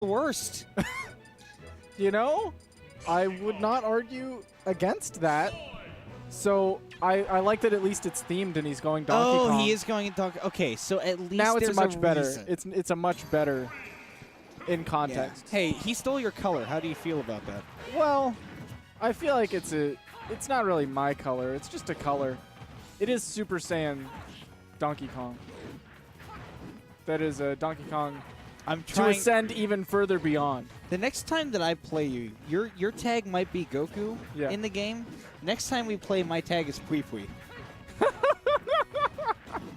the worst. You know, I would not argue against that. So I like that at least it's themed and he's going Donkey Kong. Oh, he is going Donkey. Okay, so at least now it's there's much better. reason. It's a much better in context. Yeah. Hey, he stole your color. How do you feel about that? Well, I feel like it's not really my color. It's just a color. It is Super Saiyan Donkey Kong. That is a Donkey Kong I'm to trying. ascend even further beyond. The next time that I play you, your tag might be Goku in the game. Next time we play, my tag is Pui Pui.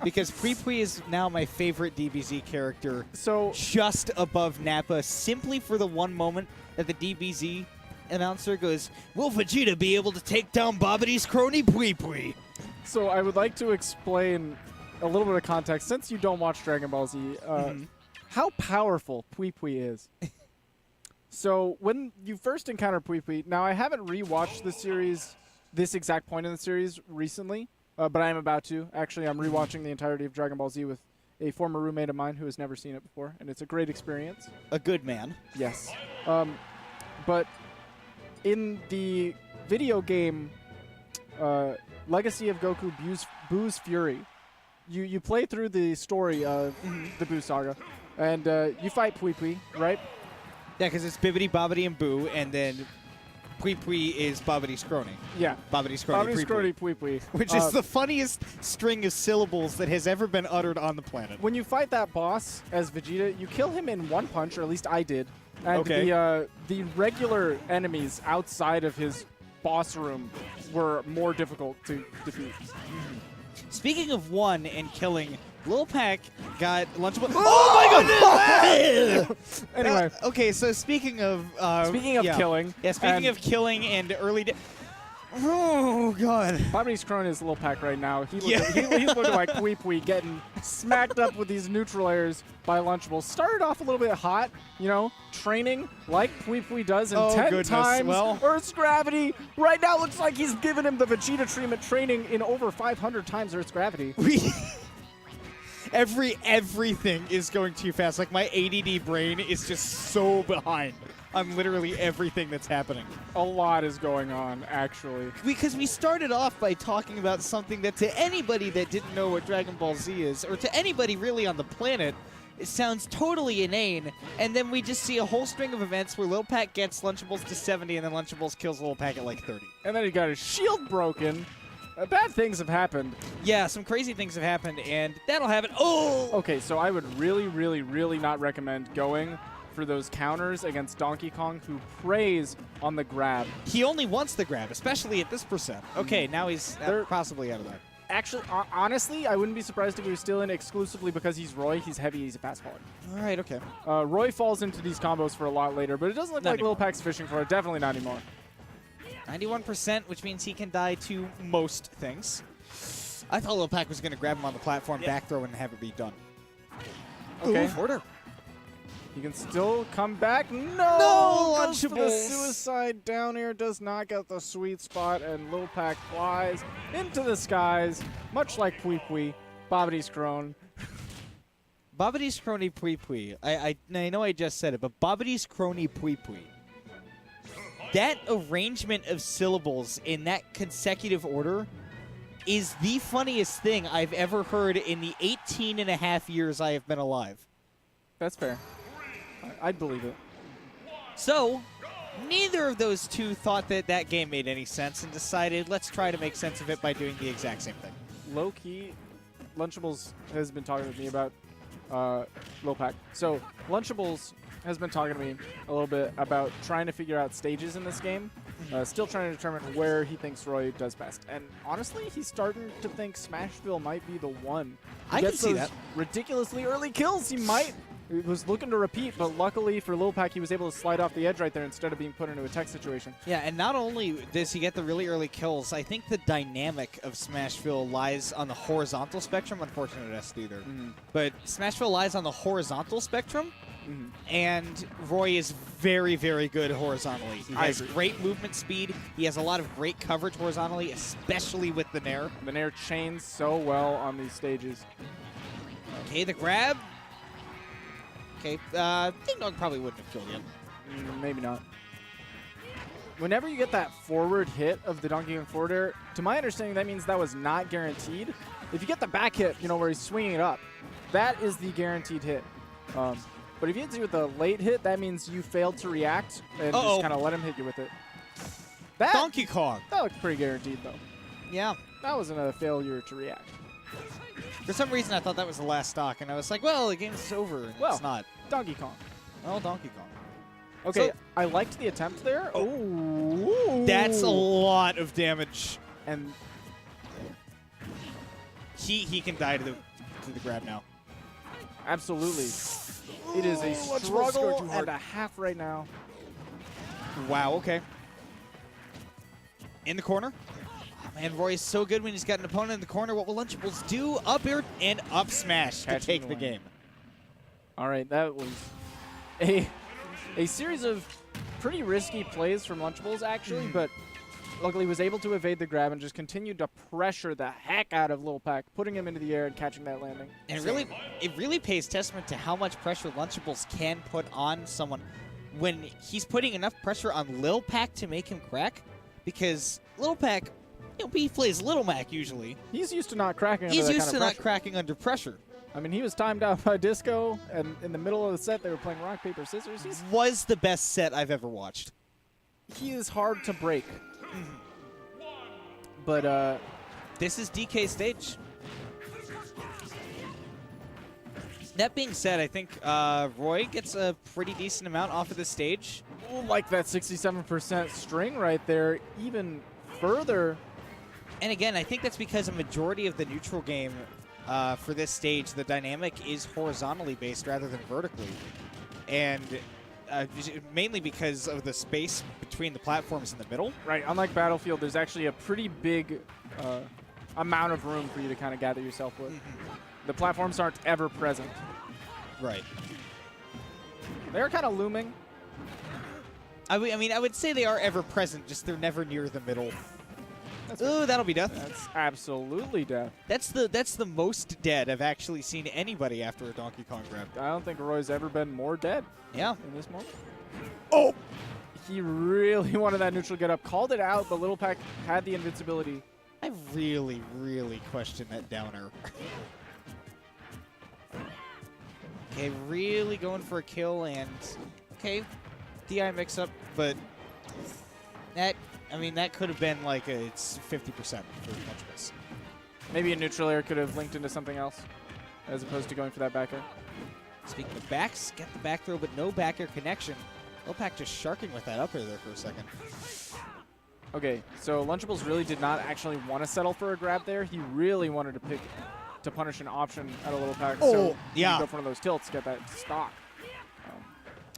Because Pui Pui is now my favorite DBZ character. So just above Nappa, simply for the one moment that the DBZ announcer goes, "Will Vegeta be able to take down Babbidy's crony Pui Pui?" So I would like to explain a little bit of context, since you don't watch Dragon Ball Z, how powerful Pui Pui is. So when you first encounter Pui Pui, now I haven't rewatched the series, this exact point in the series recently, but I am about to. Actually, I'm rewatching the entirety of Dragon Ball Z with a former roommate of mine who has never seen it before, and it's a great experience. A good man. Yes. But in the video game Legacy of Goku Boo's Fury, you play through the story of the Boo Saga, and you fight Pui Pui, right? Yeah, because it's Bibbidi, Bobbidi, and Boo, and then Pui Pui is Babbidy's crony. Yeah. Babbidy's crony Babbidy's crony Pui Pui. Which is the funniest string of syllables that has ever been uttered on the planet. When you fight that boss as Vegeta, you kill him in one punch, or at least I did. And the regular enemies outside of his boss room were more difficult to defeat. Speaking of one and killing, LiLPac got Lunchables. Oh my goodness! Anyway. Okay, so speaking of killing. Yeah, speaking of killing and early oh, God. Babbidy's crony is LiLPac right now. He's looking like Pui Pui getting smacked up with these neutral airs by Lunchables. Started off a little bit hot, you know, training like Pui Pui does in 10 times Earth's gravity. Right now looks like he's giving him the Vegeta treatment, training in over 500 times Earth's gravity. Everything is going too fast. Like, my ADD brain is just so behind on literally everything that's happening. A lot is going on, actually. Because we started off by talking about something that to anybody that didn't know what Dragon Ball Z is, or to anybody really on the planet, it sounds totally inane, and then we just see a whole string of events where LiLPac gets Lunchables to 70, and then Lunchables kills LiLPac at like 30. And then he got his shield broken. Bad things have happened. Yeah, some crazy things have happened, and that'll happen. Oh! Okay, so I would really, really, really not recommend going for those counters against Donkey Kong, who preys on the grab. He only wants the grab, especially at this percent. Okay, now he's possibly out of that. Actually, honestly, I wouldn't be surprised if he was still in exclusively because he's Roy. He's heavy, he's a fast faller. All right, okay. Roy falls into these combos for a lot later, but it doesn't look like LiLPac's fishing for it. Definitely not anymore. 91%, which means he can die to most things. I thought LiLPac was going to grab him on the platform, back throw, and have it be done. Okay. Ooh, order. He can still come back. No! No, Lunchables! The suicide down air does not get the sweet spot, and LiLPac flies into the skies, much like Pui Pui, Babbidy's crone. Babbidy's crony Pui Pui. I know I just said it, but Babbidy's crony Pui Pui. That arrangement of syllables in that consecutive order is the funniest thing I've ever heard in the 18 and a half years I have been alive. That's fair. I'd believe it. So, neither of those two thought that that game made any sense and decided, let's try to make sense of it by doing the exact same thing. Low-key, Lunchables has been talking with me about LiLPac. So, Lunchables has been talking to me a little bit about trying to figure out stages in this game. Still trying to determine where he thinks Roy does best. And honestly, he's starting to think Smashville might be the one. I can see that. Ridiculously early kills. He was looking to repeat, but luckily for LiLPac, he was able to slide off the edge right there instead of being put into a tech situation. Yeah, and not only does he get the really early kills, I think the dynamic of Smashville lies on the horizontal spectrum. Unfortunate S either. But Smashville lies on the horizontal spectrum, and Roy is very, very good horizontally. He has great movement speed. He has a lot of great coverage horizontally, especially with the Nair. The Nair chains so well on these stages. Okay, the grab. Okay, Ding Dong probably wouldn't have killed him. Maybe not. Whenever you get that forward hit of the Donkey Kong forward air, to my understanding, that means that was not guaranteed. If you get the back hit, you know, where he's swinging it up, that is the guaranteed hit. But if you hit you with a late hit, that means you failed to react and just kind of let him hit you with it. That, Donkey Kong. That looked pretty guaranteed, though. Yeah. That wasn't a failure to react. For some reason, I thought that was the last stock, and I was like, well, the game's over, and it's not. Donkey Kong. Well, Donkey Kong. Okay, So, I liked the attempt there. Oh, that's a lot of damage. And he can die to the grab now. Absolutely. It is a struggle and a half right now. Wow, okay. In the corner. Oh, man, Roy is so good when he's got an opponent in the corner. What will Lunchables do? Up air and up smash to take the game. All right, that was a series of pretty risky plays from Lunchables, actually, but luckily was able to evade the grab and just continued to pressure the heck out of LiLPac, putting him into the air and catching that landing. And it really pays testament to how much pressure Lunchables can put on someone when he's putting enough pressure on LiLPac to make him crack, because LiLPac, you know, he plays Little Mac usually. He's used to not cracking under He's that used kind to of not cracking under pressure. I mean, he was timed out by Disco, and in the middle of the set, they were playing rock, paper, scissors. Was the best set I've ever watched. He is hard to break. But this is DK's stage. That being said, I think Roy gets a pretty decent amount off of the stage. Ooh, like that 67% string right there, even further. And again, I think that's because a majority of the neutral game for this stage, the dynamic is horizontally based rather than vertically. And mainly because of the space between the platforms in the middle. Right, unlike Battlefield, there's actually a pretty big amount of room for you to kind of gather yourself with. The platforms aren't ever present. Right. They're kind of looming. I mean, I would say they are ever present, just they're never near the middle. Ooh, that'll be death. That's absolutely death. That's the most dead I've actually seen anybody after a Donkey Kong grab. I don't think Roy's ever been more dead. Yeah. In this moment. Oh! He really wanted that neutral get up. Called it out, but LiLPac had the invincibility. I really, really question that downer. Okay, really going for a kill, and okay, DI mix-up, but that, I mean, that could have been like it's 50% for Lunchables. Maybe a neutral air could have linked into something else, as opposed to going for that back air. Speaking of backs, get the back throw, but no back air connection. LiLPac just sharking with that up air there for a second. Okay, so Lunchables really did not actually want to settle for a grab there. He really wanted to punish an option at a LiLPac. Oh, so yeah. Go for one of those tilts, get that stock.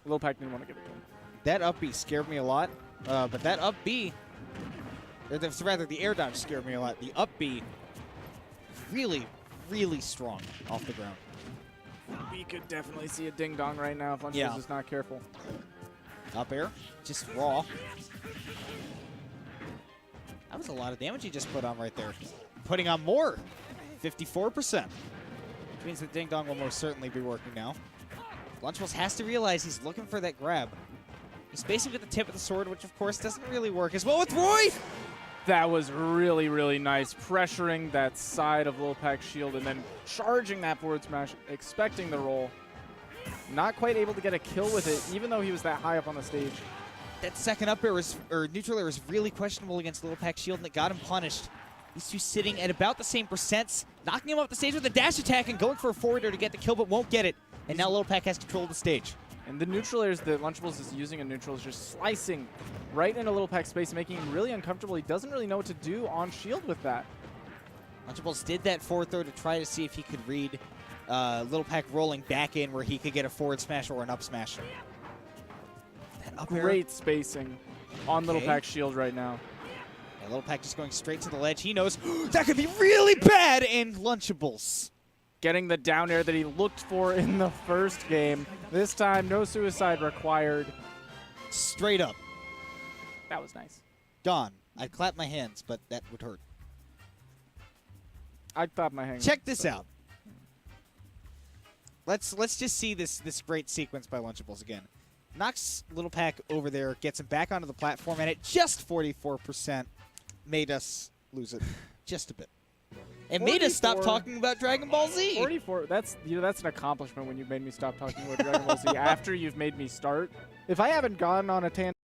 LiLPac didn't want to give it to him. That up B scared me a lot, but that up B, or rather the air dodge scared me a lot. The up B, really, really strong off the ground. We could definitely see a ding-dong right now if Lunchables is not careful. Up air, just raw. That was a lot of damage he just put on right there. Putting on more, 54%. Which means that Ding Dong will most certainly be working now. Lunchables has to realize he's looking for that grab. He's spacing with the tip of the sword, which of course doesn't really work as well with Roy! That was really, really nice. Pressuring that side of LiLPac's shield and then charging that forward smash, expecting the roll. Not quite able to get a kill with it, even though he was that high up on the stage. That second up air or neutral air was really questionable against LiLPac's shield, and it got him punished. These two sitting at about the same percents, knocking him off the stage with a dash attack and going for a forward air to get the kill, but won't get it. And now LiLPac has control of the stage. And the neutral airs that Lunchables is using in neutral is just slicing right into LiLPac's space, making him really uncomfortable. He doesn't really know what to do on shield with that. Lunchables did that forward throw to try to see if he could read LiLPac rolling back in where he could get a forward smash or an up smash. That up air. Great spacing on Okay. LiLPac's shield right now. Yeah, LiLPac just going straight to the ledge. He knows that could be really bad, and Lunchables. Getting the down air that he looked for in the first game. This time, no suicide required. Straight up. That was nice. Gone. I'd clap my hands, but that would hurt. I'd clap my hands. Check this out. Let's just see this great sequence by Lunchables again. Knocks LiLPac over there, gets him back onto the platform, and at just 44% made us lose it just a bit. It made us stop talking about Dragon Ball Z. 44. That's an accomplishment when you made me stop talking about Dragon Ball Z after you've made me start. If I haven't gone on a tangent